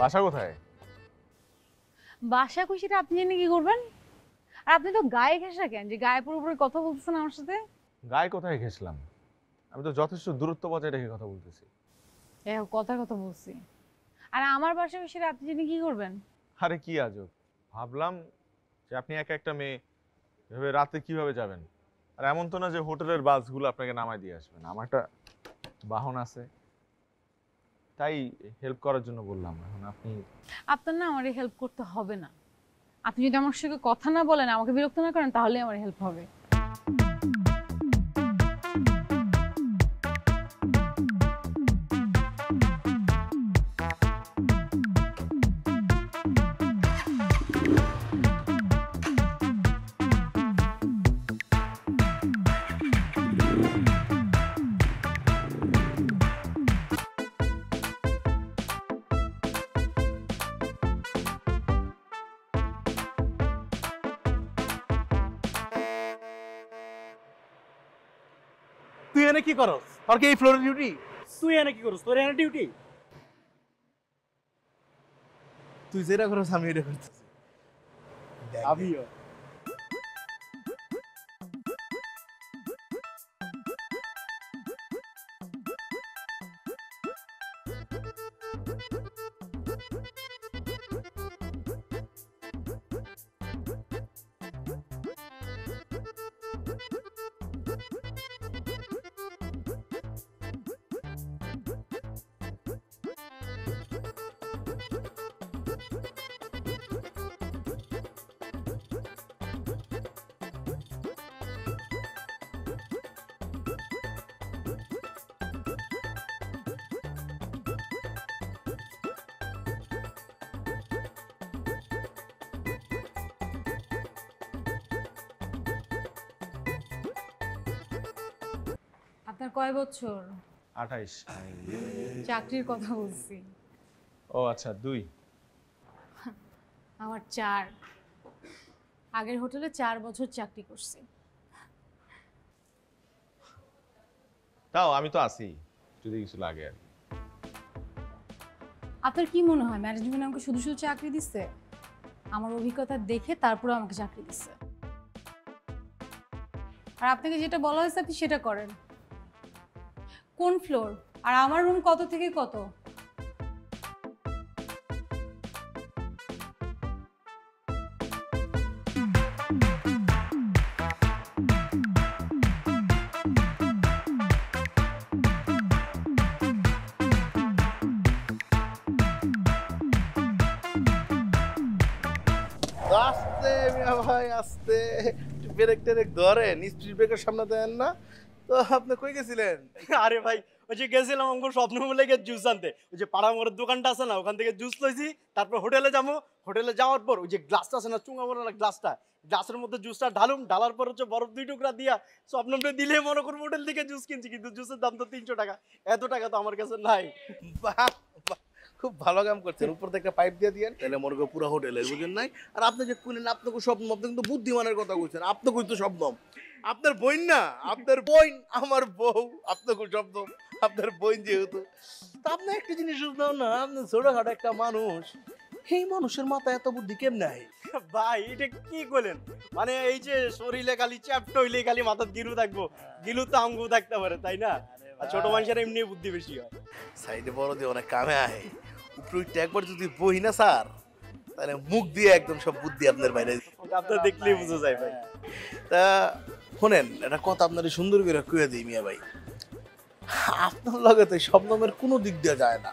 বাসা কোথায়? বাসা খুশিটা আপনি জেনে কি করবেন? আর আপনি তো গায়ে ঘেঁষা কেন, যে গায়ে পুরোপুরি কথা বলতেছেন আমার সাথে? গায়ে কোথায় ঘেঁষলাম? আমি তো যথেষ্ট দূরত্ব বজায় রেখে কথা বলতেছি। কথা কথা বলছি। আর আমার বাসা খুশিটা আপনি জেনে কি করবেন? আরে কি আজব, ভাবলাম যে আপনি একা একটা মেয়ে, এভাবে রাতে কিভাবে যাবেন? আর এমন তো না যে হোটেলের বাসগুলো আপনাকে নামায় দিয়ে আসবেন, আমার একটা বাহন আছে, তাই হেল্প করার জন্য বললাম। এখন আপনি আপনার না আমার হেল্প করতে হবে না। আপনি যদি আমার সঙ্গে কথা না বলেন, আমাকে বিরক্ত না করেন, তাহলে আমার হেল্প হবে। তুই এনে কি করস? তোর কি এই ফ্লোরের ডিউটি? তুই এনে কি করস? তোর এনে ডিউটি? তুই যেটা করস আমি এটা করতেছি। আমিও। আপনার কয় বছর? 28। চাকরির কথা বলছি। ও আচ্ছা, 2। আমার 4। আগের হোটেলে 4 বছর চাকরি করছি। তাও আমি তো আছি, যদি কিছু লাগে আর কি। আপনার কি মনে হয় ম্যানেজমেন্ট আমাকে শুধু শুধু চাকরি দিচ্ছে? আমার অভিজ্ঞতা দেখে তারপরে আমাকে চাকরি দিচ্ছে। আর আপনাকে যেটা বলা হয়েছে আপনি সেটা করেন। কোন ফ্লোর আর আমার রুম কত থেকে কত? আস্তে মিয়া ভাই আস্তে, ব্রেক টেরেক ধরেন, স্পিড ব্রেকের সামনে দেন না তো। আপনি কই গেছিলেন? আরে ভাই, ওই যে গেছিলাম আমার স্বপ্ন বলে গিয়ে জুস আনতে। ওই যে পাড়া মোড়ের দোকানটা আছে না, ওখান থেকে জুস লইছি। তারপর হোটেলে যাবো। হোটেলে যাওয়ার পর ওই যে গ্লাসটা আছে না, চুঙা মোড়া না গ্লাসটা, গ্লাসের মধ্যে জুসটা ঢালার পর হচ্ছে বরফ 2 টুকরা দিয়া স্বপ্নটা দিলে মনে করবো হোটেল থেকে জুস কিনছি, কিন্তু জুসের দাম তো 300 টাকা। এত টাকা তো আমার কাছে নাই। বাহ, বাহ, খুব ভালো কাম করছেন। উপর থেকে একটা পাইপ দিয়ে দিয়েন, তাহলে মনে করো পুরো হোটেলের, বুঝেন নাই? আর আপনি যে কইলেন আপনাকে স্বপ্ন, আপনি কিন্তু বুদ্ধিমানের কথা কইছেন। আপনাকে তো স্বপ্ন, আপনার বোন না, আপনার বোন আমার বউ, আপনাকে স্বপ্ন আপনার বোন যেহেতু। তা আপনি একটা জিনিস বুঝলাম না, আপনি ছোটখাটো একটা মানুষ, এই মানুষের মাথায় এত বুদ্ধি কেমনে হয়? ভাই এটা কি কইলেন? মানে এই যে শরীরে খালি চ্যাপ্ট হইলে খালি মাথার গিলু থাকবো, গিলু তো আঙ্গু থাকতে পারে, তাই না? আর ছোট মানুষের এমনি বুদ্ধি বেশি হয়। সাইডে বড় দিয়ে অনেক কামে আয়, উপরে উঠতে একবার যদি বই না স্যার, তাহলে মুখ দিয়ে একদম সব বুদ্ধি আপনার বাইরে। আপনার দেখলেই বুঝা যায় ভাই। তা শোনেন, একটা কথা আপনার সুন্দর করে কয়ে দিই মিয়া ভাই, আপনার লগে তো শবনমের কোনো দিক দিয়ে যায় না,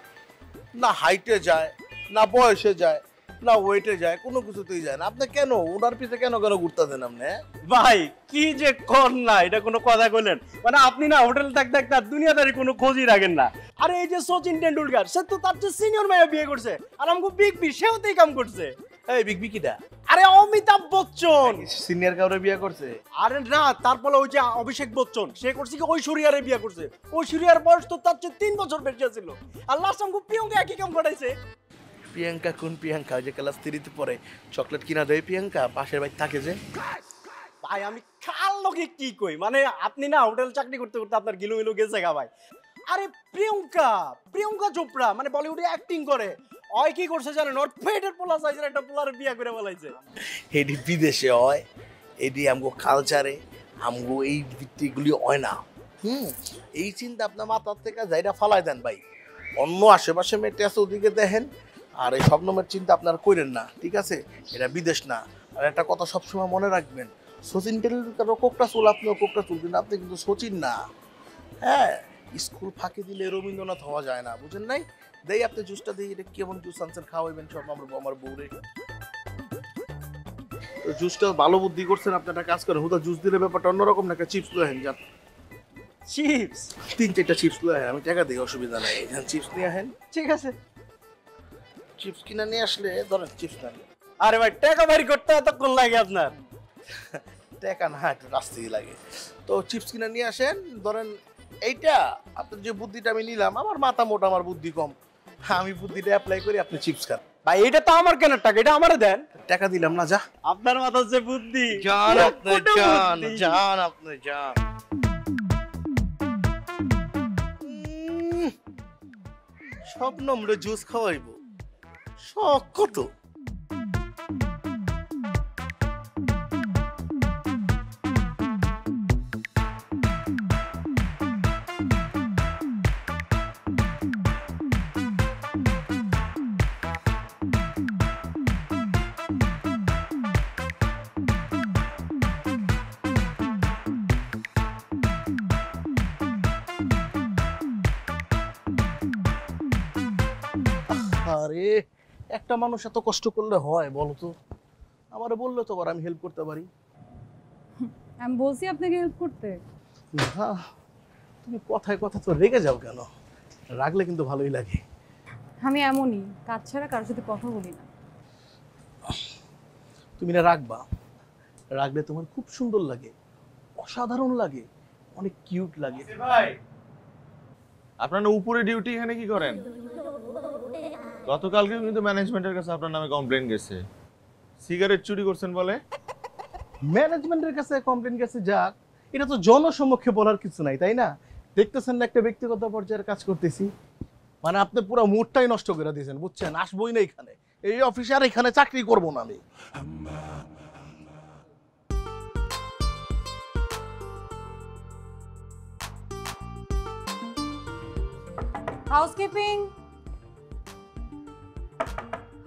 না হাইটে যায়, না বয়সে যায়, না ওয়েটে যায়, কোনো কিছুতেই যায় না। আপনি কেন ওনার পিছে কেন কেন ঘুরতেছেন আপনি? ভাই কি যে কর না, এটা কোনো কথা কইলেন? মানে আপনি না হোটেল থাকতে থাকতে আর দুনিয়াদারি কোনো খোঁজই রাখেন না। আরে এই যে সচিন টেন্ডুলকার, সে তো তার যে সিনিয়র মেয়ে বিয়ে করছে, আর আমাকে বিগ বি সেও তো এই কাম করছে। এই বিগ বিকিটা আরে অমিতাভ বচ্চন সিনিয়র কাউরে বিয়ে করছে? আরে না, তারপরে ওই যে অভিষেক বচ্চন, সে করছে কি ঐশ্বরিয়ারে বিয়ে করছে। ঐশ্বরিয়ার বয়স তো তার চেয়ে 3 বছর বেশি ছিল। আর লাস্ট আমাকে প্রিয়ঙ্কা একই কাম করাইছে। প্রিয়াঙ্কা? কোন প্রিয়াঙ্কা? ওই যে ক্লাস 3-তে পড়ে, চকলেট কিনা দেয় প্রিয়াঙ্কা, পাশের বাড়ি থাকে যে। ভাই আমি কাল লোকে কি কই, মানে আপনি না হোটেল চাকরি করতে করতে আপনার গিলু গেছে গা ভাই। আরে প্রিয়ঙ্কা চোপড়া, মানে বলিউডে অ্যাক্টিং করে, ওই কি করছে জানেন, ওর পেটের পোলা চাইছে একটা পোলার বিয়া করে বলাইছে। এটি বিদেশে হয়, এটি আমগো কালচারে আমগো এই ভিত্তিগুলি হয় না। এই চিন্তা আপনার মাথার থেকে যাইটা ফালাই দেন ভাই, অন্য আশেপাশে মেটে আছে ওদিকে দেখেন, আর এই স্বপ্নমের চিন্তা আপনার করেন না, ঠিক আছে? এটা বিদেশ না। আর একটা কথা সবসময় মনে রাখবেন, সচিন টেন্ডুলকারও কোকটা চুল, আপনিও কোকটা চুল, কিন্তু আপনি কিন্তু সচিন না। হ্যাঁ, স্কুল ফাঁকি দিলে রবীন্দ্রনাথ হওয়া যায় না, বুঝেন নাই? দেই আপনি জুসটা দিয়ে, এটা কেমন জুস আনছেন, খাওয়াইবেন সব আমার বউরে। তো জুসটা ভালো বুদ্ধি করছেন, আপনি একটা কাজ করেন, হুদা জুস দিলে ব্যাপারটা অন্যরকম না, একটা চিপস লয়ে যান। চিপস? 3-4টা চিপস লয়ে আমি টাকা দিই, অসুবিধা নাই। এখানে চিপস নিয়ে আসেন। ঠিক আছে। চিপস কিনা নিয়ে আসলে ধরেন চিপস না। আরে ভাই টাকা বাড়ি করতে এতক্ষণ লাগে আপনার? টাকা না, একটু রাস্তায় লাগে। তো চিপস কিনা নিয়ে আসেন, ধরেন এইটা আপনার যে বুদ্ধিটা আমি নিলাম, আমার মাথা মোটা, আমার বুদ্ধি কম, আমি বুদ্ধিটা অ্যাপ্লাই করি, আপনি চিপস খান। ভাই এটা তো আমার কেনার টাকা, এটা আমারে দেন। টাকা দিলাম না, যা। আপনার মাথার যে বুদ্ধি, যান আপনি, পুরো যান বুদ্ধি। যান আপনি, যান। স্বপ্নমরে জুস খাওয়াইব, শখ কত। আরে একটা মানুষ এত কষ্ট করলে হয় বলো তো? আমারে বললে তো আবার আমি হেল্প করতে পারি। আমি বলছি আপনাকে হেল্প করতে। না, তুমি কথায় কথা তো রেগে যাও কেন? রাগলে কিন্তু ভালোই লাগে। আমি এমনই, কাজ ছাড়া কারোর সাথে কথা বলি না। তুমি না রাখবা, রাগলে তোমার খুব সুন্দর লাগে, অসাধারণ লাগে, অনেক কিউট লাগে। ভাই আপনার না উপরে ডিউটি, এখানে কি করেন? গতকালকে কিন্তু ম্যানেজমেন্টের কাছে আপনার নামে কমপ্লেইন গেছে, সিগারেট চুরি করছেন বলে। ম্যানেজমেন্টের কাছে কমপ্লেন গেছে, যাক, এটা তো জনসম্মুখে বলার কিছু নাই, তাই না? দেখতেছেন না একটা ব্যক্তিগত পর্যায়ের কাজ করতেছি, মানে আপনি পুরো মুডটাই নষ্ট করে দিয়েছেন, বুঝছেন? আসবোই না এখানে, এই অফিসে আর এখানে চাকরি করবো না আমি। Housekeeping,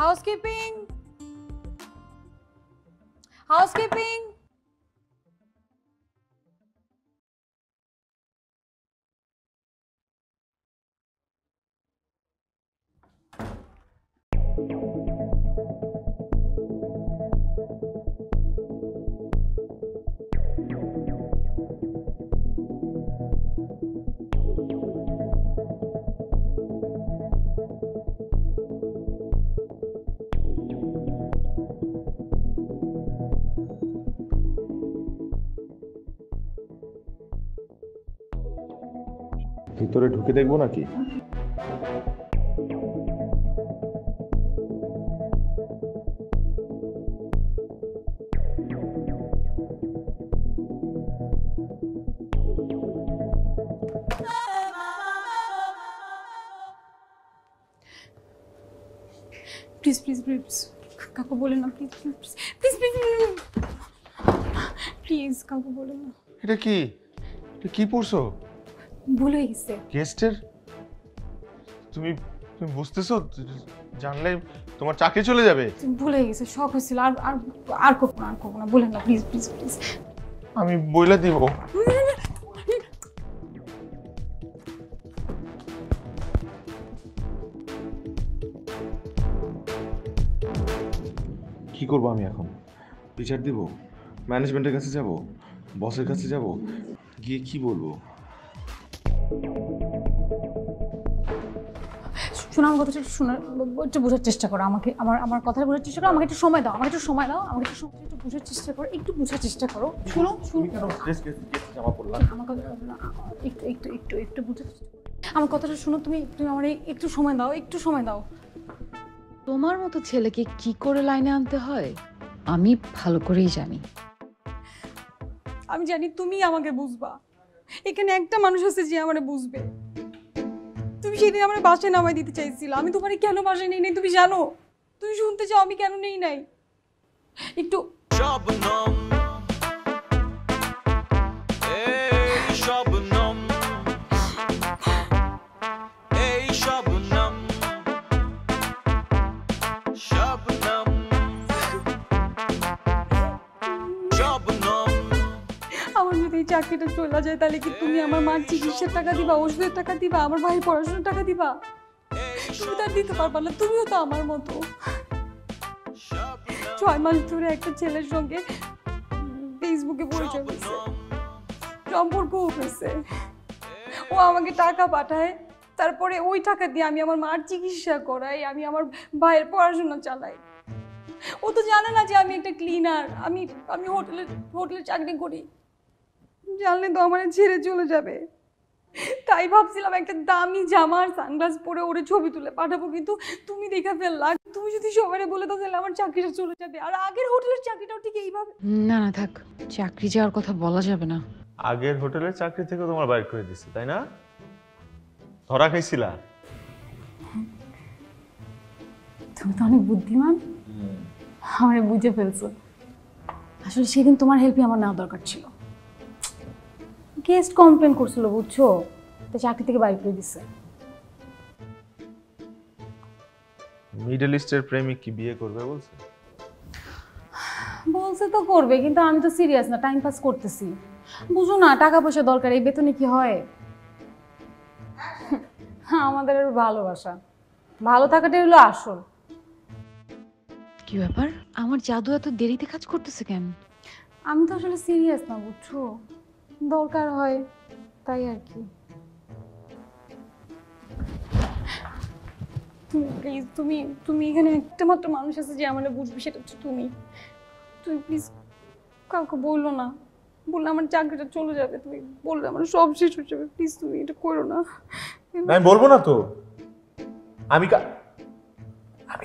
housekeeping, housekeeping. ভিতরে ঢুকে দেখবো নাকি? প্লিজ প্লিজ প্লিজ কাকু বলেন না, please please please please please কাকু বলেন না। এটা কি, এটা কি পড়ছো? ভুল হয়ে গেছে। গেস্টের? তুমি তুমি বুঝতেছো? জানলে তোমার চাকরি চলে যাবে। ভুল হয়ে গেছে, শখ হয়েছিল, আর আর আর করবো না, আর করবো না, বলেন না প্লিজ প্লিজ প্লিজ। আমি বইলা দিব। কি করবো আমি এখন? বিচার দিব? ম্যানেজমেন্টের কাছে যাব? বসের কাছে যাব? গিয়ে কি বলবো? শোনো, আমার কথাটা শোনার একটু বোঝার চেষ্টা করো, আমাকে আমার আমার কথাটা বোঝার চেষ্টা করো, আমাকে একটু সময় দাও, আমাকে একটু সময় দাও, আমাকে একটু সময় একটু বোঝার চেষ্টা করো, একটু বোঝার চেষ্টা করো। শোনো শোনো, জামা পড়লাম। আমার কথা একটু একটু একটু একটু বোঝার চেষ্টা করো, আমার কথাটা শোনো, তুমি তুমি আমার একটু সময় দাও, একটু সময় দাও। তোমার মতো ছেলেকে কি করে লাইনে আনতে হয় আমি ভালো করেই জানি। আমি জানি তুমি আমাকে বুঝবা, এখানে একটা মানুষ আছে যে আমারে বুঝবে। তুমি সেদিন আমার বাসায় নামাই দিতে চাইছিল, আমি তোমার কেন বাসায় নেই নাই তুমি জানো? তুমি শুনতে চাও আমি কেন নেই নাই? একটু Şabnam Ey Şabnam Ey Şabnam Şabnam Şabnam আমার যদি এই চাকরিটা চলে যায় তাহলে কি তুমি আমার মার চিকিৎসার টাকা দিবা, ওষুধের টাকা দিবা, আমার ভাইয়ের পড়াশোনার টাকা দিবা? তুমি তার দিতে পারবা না, তুমিও তো আমার মতো 6 মাস ধরে একটা ছেলের সঙ্গে ফেসবুকে পরিচয় হয়েছে, সম্পর্ক হয়েছে, ও আমাকে টাকা পাঠায়, তারপরে ওই টাকা দিয়ে আমি আমার মার চিকিৎসা করাই, আমি আমার ভাইয়ের পড়াশোনা চালাই। ও তো জানে না যে আমি একটা ক্লিনার, আমি আমি হোটেলে চাকরি করি। জানলে তো আমার ছেড়ে চলে যাবে। তাই ভাবছিলাম একটা দামি জামা আর সানগ্লাস পরে ওরে ছবি তুলে পাঠাবো, কিন্তু তুমি দেখা ফেললা। তুমি যদি সবাই বলে দাও তাহলে আমার চাকরিটা চলে যাবে। আর আগের হোটেলের চাকরিটাও ঠিক এইভাবে। না না থাক, চাকরি যাওয়ার কথা বলা যাবে না। আগের হোটেলের চাকরি থেকে তোমার বাইর করে দিচ্ছে, তাই না? ধরা খাইছিলা? তুমি তো অনেক বুদ্ধিমান, আমার বুঝে ফেলছো। আসলে সেদিন তোমার হেল্পই আমার নেওয়া দরকার ছিল। গেস্ট কমপ্লেন করছিল বুঝছো, তো চাকরি থেকে বাইর করে দিচ্ছে। মিডল ইস্টের প্রেমিক কি বিয়ে করবে বলছে? বলছে তো করবে, কিন্তু আমি তো সিরিয়াস না, টাইম পাস করতেছি। বুঝো না, টাকা পয়সা দরকার, এই বেতনে কি হয়? আমাদের আর ভালোবাসা, ভালো থাকাটাই হলো আসল। কি ব্যাপার, আমার জাদু এত দেরিতে কাজ করতেছে কেন? আমি তো আসলে সিরিয়াস না বুঝছো, দরকার হয় তাই আর কি। তুমি প্লিজ, তুমি তুমি এখানে একটা মাত্র মানুষ আছে যে আমার বুঝবে, সেটা হচ্ছে তুমি। তুমি প্লিজ কাউকে বললো না, বললে আমার চাকরিটা চলে যাবে। তুমি বললে আমার সব শেষ হয়ে যাবে। প্লিজ তুমি এটা করো না। আমি বলবো না তো, আমি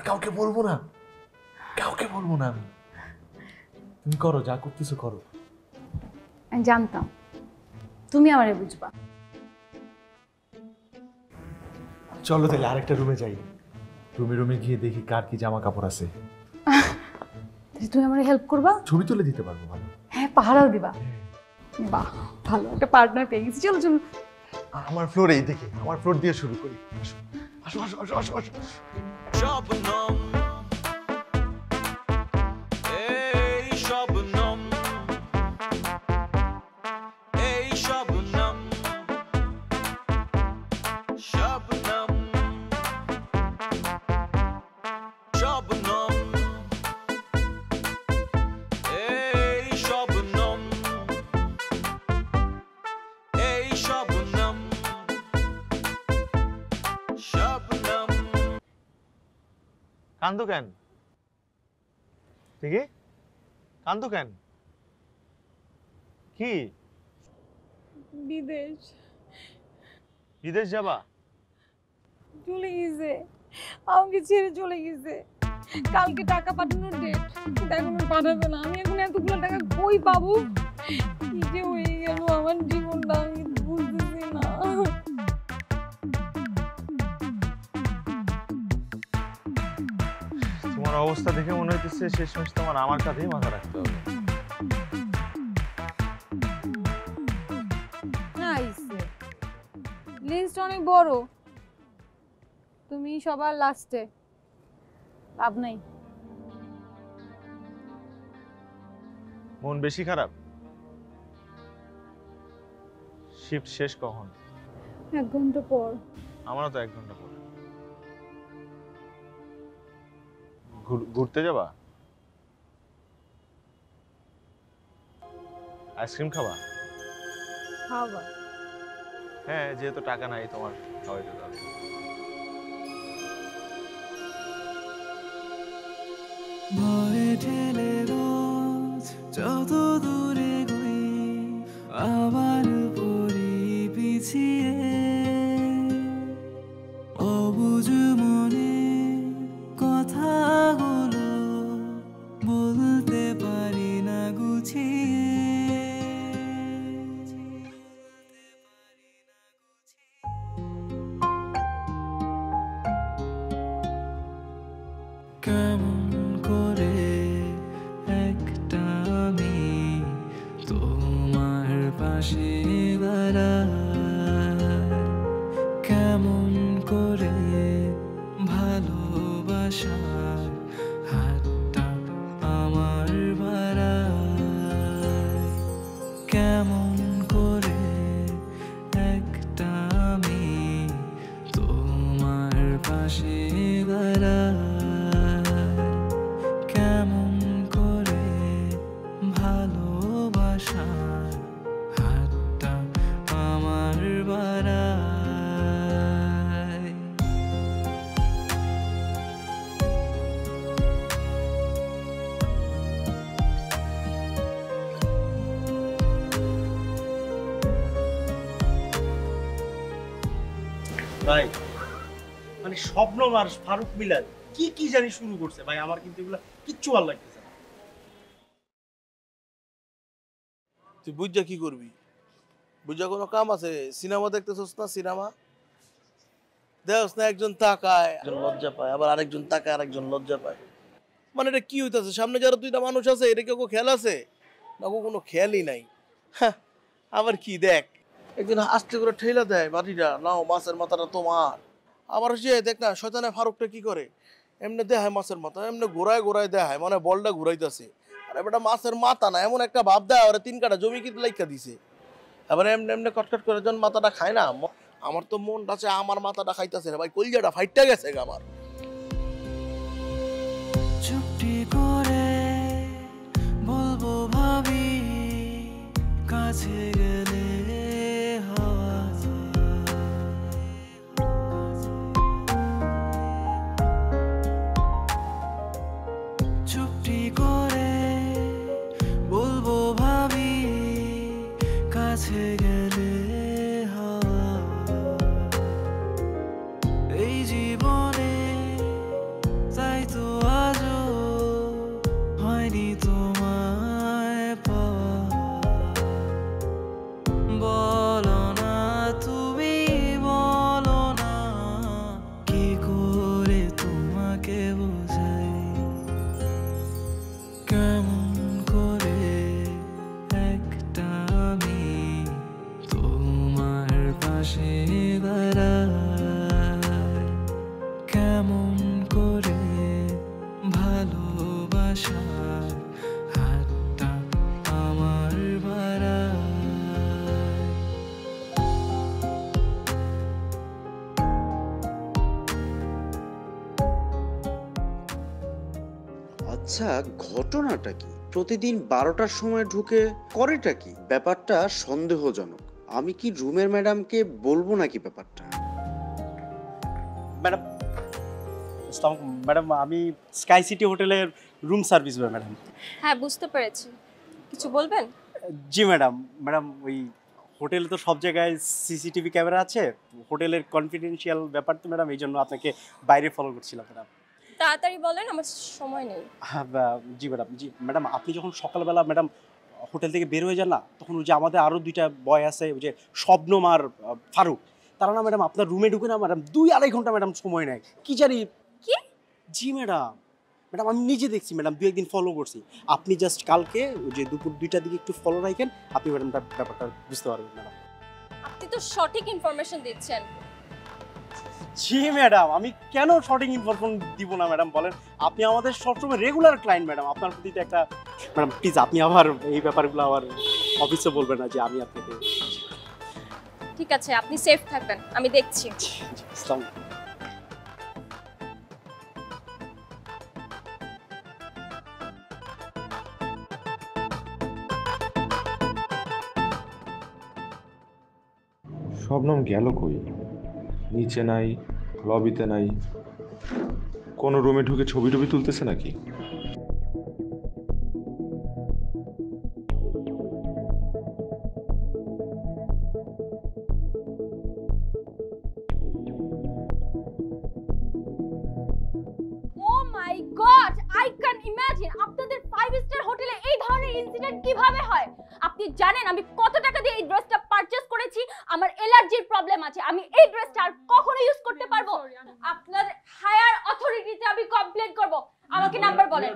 কাউকে বলবো না, কাউকে বলবো না আমি। তুমি করো, যা করতেছো করো। আমি জানতাম তুমি আমারে বুঝবা। চলো তাহলে আরেকটা রুমে যাই, রুমে গিয়ে দেখি কার কি জামা কাপড় আছে। তুমি আমারে হেল্প করবা? ছবি তুলে দিতে পারবো ভালো। হ্যাঁ, পাহারাও দিবা। বাহ, ভালো একটা পার্টনার পেয়ে গেছি। চলো চলো। আমার ফ্লোর এই দেখে, আমার ফ্লোর দিয়ে শুরু করি। আসো আসো আসো আসো আসো। Şabnam Ey Şabnam Ey Şabnam Şabnam Şabnam Ey Şabnam Ey Şabnam Şabnam কান্দো কেন? ঠিকই কান্দো কেন? কি বিদেশ বিদেশ যাবা? চলে গেছে, আমাকে ছেড়ে চলে গেছে। কালকে টাকা পাঠানোর ডেট, এখনো পাঠাবে না। আমি এখন এতগুলো টাকা কই পাবো? কি যে হয়ে গেল আমার জীবনটা, আমি বুঝতেছি না। তোমার অবস্থা দেখে মনে হইতেছে শেষমেশ তোমার আমার কাঁধেই মাথা রাখতে হবে। লিস্ট অনেক বড়, তুমি সবার লাস্টে, লাভ নাই। মন বেশি খারাপ? শিফট শেষ কখন? 1 ঘন্টা পর। আমারও তো 1 ঘন্টা পর। ঘুরতে যাবা? আইসক্রিম খাবা? খাওয়া? হ্যাঁ, যেহেতু টাকা নাই তোমার, খাওয়াইতে যাবে। ভয়ে ঠেলে রোজ যত দূরে গই আবার পড়ি পিছিয়ে অবুঝ মনে কথাগুলো বলতে পারি না গুছিয়ে পাশে দাঁড়ায় কেমন করে ভালোবাসার হাতটা আমার বাড়ায় কেমন করে একটা মেয়ে তোমার পাশে দাঁড়ায় কেমন করে ভালোবাসার হাতটা আমার বাড়ায় ভাই মানে স্বপ্নম আর ফারুক মিলার কি কি জানি শুরু করছে ভাই, আমার কিন্তু এগুলো কিচ্ছু ভালো লাগতেছে না। তুই বুঝা কি করবি? বুঝা কোনো কাম আছে? সিনেমা দেখতেছস না? সিনেমা দেখছ না, একজন তাকায় একজন লজ্জা পায়, আবার আরেকজন তাকায় আরেকজন লজ্জা পায়। মানে এটা কি হইতাছে? সামনে যারা দুইটা মানুষ আছে, এটা কি খেয়াল আছে? না কোনো খেয়ালই নাই। হ্যাঁ, আবার কি দেখ, একদিন আস্তে করে ঠেলা দেয় বাড়িটা, নাও মাছের মাথাটা তোমার। আবার সে দেখ না, শয়তানে ফারুকটা কি করে, এমনি দেখায় মাছের মাথা, এমনি ঘোরায় ঘোরায় দেখায়, মানে বলটা ঘুরাইতেছে। আর এবার মাছের মাথা না, এমন একটা ভাব দেয় ওরা 3 কাঠা জমি কিন্তু লাইকা দিছে। আবার এমনি এমনি কটকট করে যখন মাথাটা খায় না, আমার তো মনটা আছে আমার মাথাটা খাইতেছে না ভাই, কলজাটা ফাইটটা গেছে আমার। চুপটি করে বলবো ভাবি কাছে গেলে হাওয়া চুপটি করে বলবো ভাবি কাছে গেলে হাওয়া এই জীবনে তাই তো আজও হয়নি তোমায় পাওয়া। বলো না তুমি, বলো না কি করে তোমাকে বোঝাই, কেমন করে একটা মেয়ে তোমার পাশে দাঁড়ায় কেমন করে ভালোবাসার হাতটা আমার বাড়ায়। আচ্ছা, ঘটনাটা কি? প্রতিদিন 12টার সময় ঢুকে করেটা কি? ব্যাপারটা সন্দেহজনক। আমি কি রুমের ম্যাডামকে বলবো নাকি ব্যাপারটা? ম্যাডাম ম্যাডাম আমি স্কাই সিটি হোটেলের রুম সার্ভিস বয় ম্যাডাম। হ্যাঁ, বুঝতে পেরেছি। কিছু বলবেন? জি ম্যাডাম। ম্যাডাম ওই হোটেলে তো সব জায়গায় সিসিটিভি ক্যামেরা আছে, হোটেলের কনফিডেন্সিয়াল ব্যাপার তো ম্যাডাম, এই জন্য আপনাকে বাইরে ফলো করছিলাম ম্যাডাম। তাড়াতাড়ি বলেন, আমার সময় নেই। হ্যাঁ জি ম্যাডাম। জি ম্যাডাম, আপনি যখন সকালবেলা ম্যাডাম হোটেল থেকে বের হয়ে যান না, তখন ওই যে আমাদের আরও 2টা বয় আছে, ওই যে শবনম আর ফারুক, তারা না ম্যাডাম আপনার রুমে ঢুকে না ম্যাডাম 2-2.5 ঘন্টা ম্যাডাম সময় নেয়। কি জানি কি? জি ম্যাডাম। ম্যাডাম আমি নিজে দেখছি ম্যাডাম, 2-1 দিন ফলো করছি। আপনি জাস্ট কালকে ওই যে দুপুর 2টার দিকে একটু ফলো রাখেন, আপনি ম্যাডাম ব্যাপারটা বুঝতে পারবেন ম্যাডাম। আপনি তো সঠিক ইনফরমেশন দিচ্ছেন। জি ম্যাডাম, আমি কেন সঠিক ইনফরমেশন দিব না ম্যাডাম বলেন? আপনি আমাদের সবসময় রেগুলার ক্লায়েন্ট ম্যাডাম, আপনার প্রতি তো একটা ম্যাডাম প্লিজ আপনি আবার এই ব্যাপারগুলো আবার অফিসে বলবেন না যে আমি আপনাকে। ঠিক আছে, আপনি সেফ থাকবেন, আমি দেখছি। আসসালামু আলাইকুম। শবনম গেল কই? নিচে নাই, লবিতে নাই, কোনো রুমে ঢুকে ছবি টবি তুলতেছে নাকি? ও মাই গড, আই ক্যান ইমাজিন আপনাদের 5 স্টার হোটেলে এই ধরনের ইনসিডেন্ট কিভাবে হয়। আপনি জানেন আমি কত টাকা দিয়ে এই ড্রেসটা পারচেজ করেছি? আমার অ্যালার্জির প্রবলেম আছে, আমি এই ড্রেসটা আর কখনো ইউজ করতে পারবো? আপনার হায়ার অথরিটিতে আমি কমপ্লেইন করব। আমাকে নাম্বার বলেন।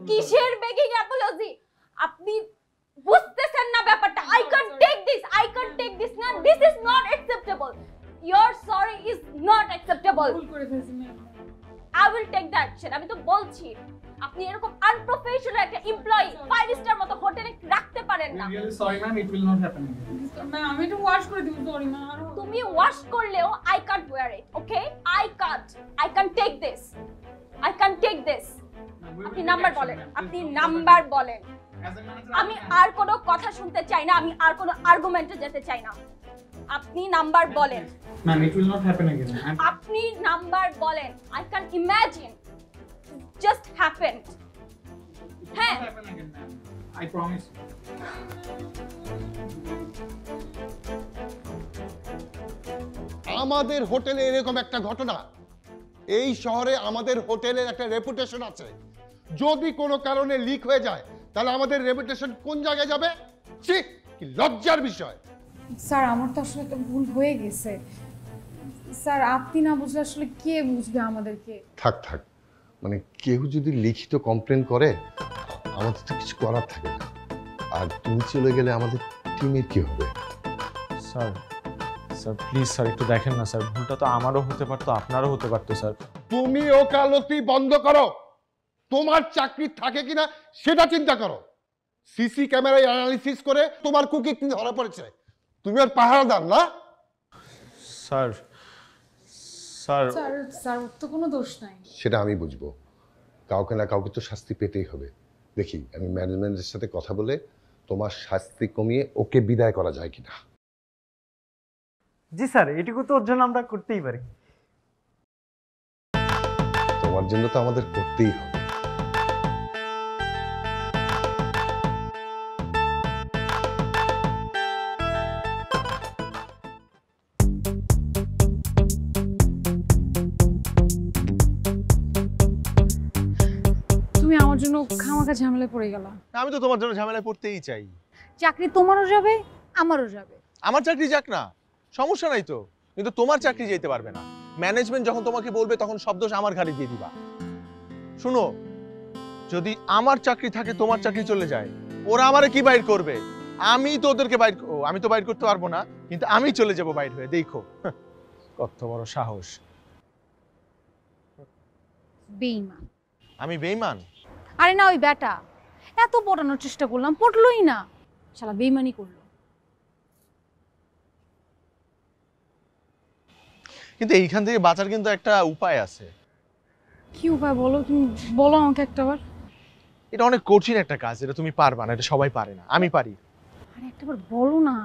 কিসের বেগিং অ্যাপোলজি? আপনি বুঝতেছেন না ব্যাপারটা। I can take this, I বল। ভুল করে ফেলছি ma'am. I will take the action. আমি তো বলছি আপনি এরকম আনপ্রফেশনাল একটা এমপ্লয়ি 5 স্টার মতো হোটেলে রাখতে পারেন না। Sorry ma'am, it will not happen again. Ma'am আমি একটু ওয়াশ করে দিব, সরি ম্যাম। তুমি ওয়াশ করলেও I can't wear it, okay? I can take this. আপনি নাম্বার বলেন, আমি আর কোনো কথা শুনতে চাই না, আমি আর কোনো আর্গুমেন্টে যেতে চাই না। আপনি নাম্বার বলেন। Ma'am, it will not happen again. আপনি নাম্বার বলেন। I can imagine just happened. হ্যাঁ, happen again ma'am, I promise. আমাদের হোটেলে এরকম একটা ঘটনা, এই শহরে আমাদের হোটেলের একটা রেপুটেশন আছে, যদি কোনো কারণে লিক হয়ে যায় তাহলে আমাদের রেপুটেশন কোন জায়গায় যাবে? ছি, কি লজ্জার বিষয়। স্যার আমার তো আসলে একটা ভুল হয়ে গেছে স্যার, আপনি না বুঝলে আসলে কে বুঝবে আমাদেরকে? থাক থাক, মানে কেউ যদি লিখিত কমপ্লেন করে আমাদের তো কিছু করার থাকে না, আর তুমি চলে গেলে আমাদের টিমের কি হবে? স্যার প্লিজ স্যার একটু দেখেন না স্যার, ভুলটা তো আমারও হতে পারতো, আপনারও হতে পারতো স্যার। তুমি ওকালতি বন্ধ করো, তোমার চাকরি থাকে কিনা সেটা চিন্তা করো। সিসি ক্যামেরায় অ্যানালিসিস করে তোমার কুকি কি ধরা পড়েছে, তুমি আর পাহারাদার না? স্যার স্যার স্যার স্যার ওর তো কোনো দোষ নাই। সেটা আমি বুঝবো, কাউকে না কাউকে তো শাস্তি পেতেই হবে। দেখি আমি ম্যানেজমেন্টের সাথে কথা বলে তোমার শাস্তি কমিয়ে ওকে বিদায় করা যায় কিনা। জি স্যার, এটুকু তো ওর জন্য আমরা করতেই পারি। তোমার জন্য তো আমাদের করতেই হবে। তুমি আমার জন্য খামাখা ঝামেলায় পড়ে গেলা। আমি তো তোমার জন্য ঝামেলায় পড়তেই চাই। চাকরি তোমারও যাবে আমারও যাবে। আমার চাকরি যাক না, সমস্যা নাই তো, কিন্তু তোমার চাকরি যেতে পারবে না। ম্যানেজমেন্ট যখন তোমাকে বলবে তখন সব দোষ আমার ঘাড়ে দিয়ে দিবা। শুনো, যদি আমার চাকরি থাকে তোমার চাকরি চলে যায়, ওরা আমারে কি বাইর করবে? আমি তো ওদেরকে আমি তো বাইর করতে পারবো না, কিন্তু আমি চলে যাব বাইর হয়ে। দেখো কত বড় সাহস। বেঈমান। আমি বেঈমান? আরে না, ওই ব্যাটা এত পটানোর চেষ্টা করলাম, পটলোই না, শালা বেঈমানি করলো। কিন্তু এইখান থেকে বাঁচার কিন্তু একটা উপায় আছে। কি উপায় বলো, তুমি বলো আমাকে একটাবার। এটা অনেক কঠিন একটা কাজ, এটা তুমি পারবা না, এটা সবাই পারে না, আমি পারি। আরে একটাবার বলো না।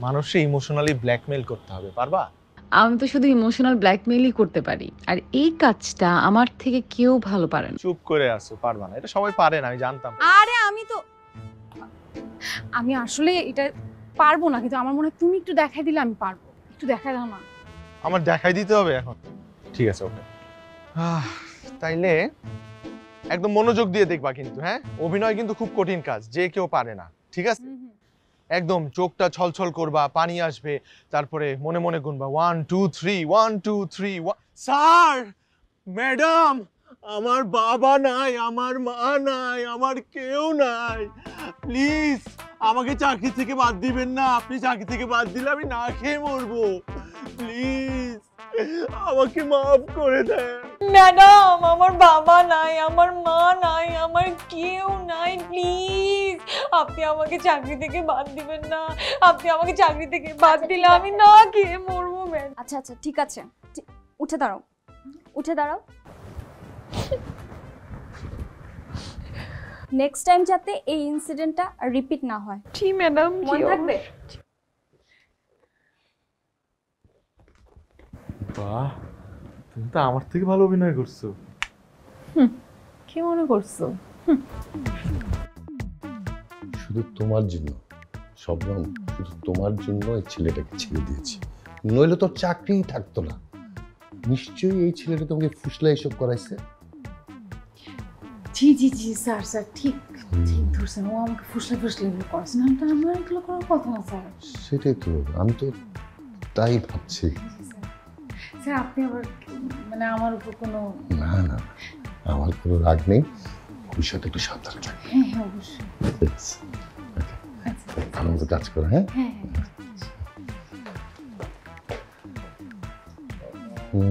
মানুষকে ইমোশনালি ব্ল্যাকমেইল করতে হবে, পারবা? আমি তো শুধু ইমোশনাল ব্ল্যাকমেইলই করতে পারি, আর এই কাজটা আমার থেকে কেউ ভালো পারে না। চুপ করে আসো, পারবা না, এটা সবাই পারে না, আমি জানতাম। আরে আমি আসলে এটা পারবো না, কিন্তু আমার মনে হয় তুমি একটু দেখাই দিলে আমি পারবো। একটু দেখাই দাও না। আমার দেখাই দিতে হবে এখন? ঠিক আছে, ওকে। তাইলে একদম মনোযোগ দিয়ে দেখবা কিন্তু, হ্যাঁ? অভিনয় কিন্তু খুব কঠিন কাজ, যে কেউ পারে না, ঠিক আছে? একদম চোখটা ছলছল করবা, পানি আসবে, তারপরে মনে মনে গুনবা 1 2 3 1 2 3। স্যার, ম্যাডাম, আমার বাবা নাই, আমার মা নাই, আমার কেউ নাই, প্লিজ আমাকে চাকরি থেকে বাদ দিবেন না। আপনি চাকরি থেকে বাদ দিলে আমি না খেয়ে মরবো, প্লিজ আমাকে মাফ করে দেন। ম্যাডাম, আমার বাবা নাই, আমার মা নাই, আমার কেউ নাই, প্লিজ আপনি আমাকে চাকরি থেকে বাদ দিবেন না। আপনি আমাকে চাকরি থেকে বাদ দিলে আমি না খেয়ে মরবো ম্যাডাম। আচ্ছা আচ্ছা, ঠিক আছে, উঠে দাঁড়াও, উঠে দাঁড়াও। নেক্সট টাইম যাতে এই ইনসিডেন্টটা রিপিট না হয়। জি ম্যাডাম, মনে থাকবে। বাহ, তুমি তো আমার থেকে ভালো অভিনয় করছো। কি মনে করছো? শুধু তোমার জন্য শবনম, শুধু তোমার জন্য এই ছেলেটাকে ছেড়ে দিয়েছি, নইলে তোর চাকরিই থাকতো না। নিশ্চয়ই এই ছেলেটা তোমাকে ফুসলা এসব করাইছে। জি জি জি স্যার, স্যার ঠিক ঠিক ধরছেন, ও আমাকে ফুসলে এগুলো করেছে না, আমার এগুলো করার কথা না স্যার। সেটাই তো, আমি তো তাই ভাবছি। স্যার আপনি আবার মানে আমার উপর কোনো? না না, আমার কোনো রাগ নেই, বিষয়টা একটু সাবধানে থাকবে। হ্যাঁ হ্যাঁ অবশ্যই। ভালো মতো কাজ করো, হ্যাঁ? হ্যাঁ হ্যাঁ। আই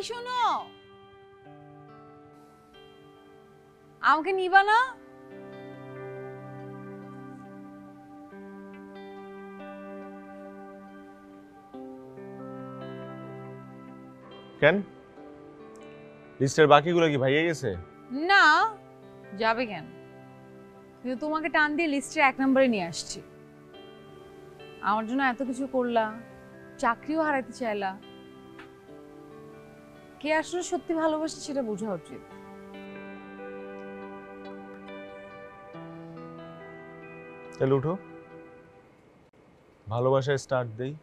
শোনো, আমাকে নিবা না? কেন লিস্টের বাকিগুলো কি ভাইয়া গেছে? না, যাবে কেন? কিন্তু তোমাকে টান দিয়ে লিস্টের 1 নম্বরে নিয়ে আসছি। আমার জন্য এত কিছু করলা, চাকরিও হারাতে চাইলা। কে আসলে সত্যি ভালোবাসে সেটা বোঝা উচিত। তাহলে উঠো, ভালোবাসায় স্টার্ট দেই।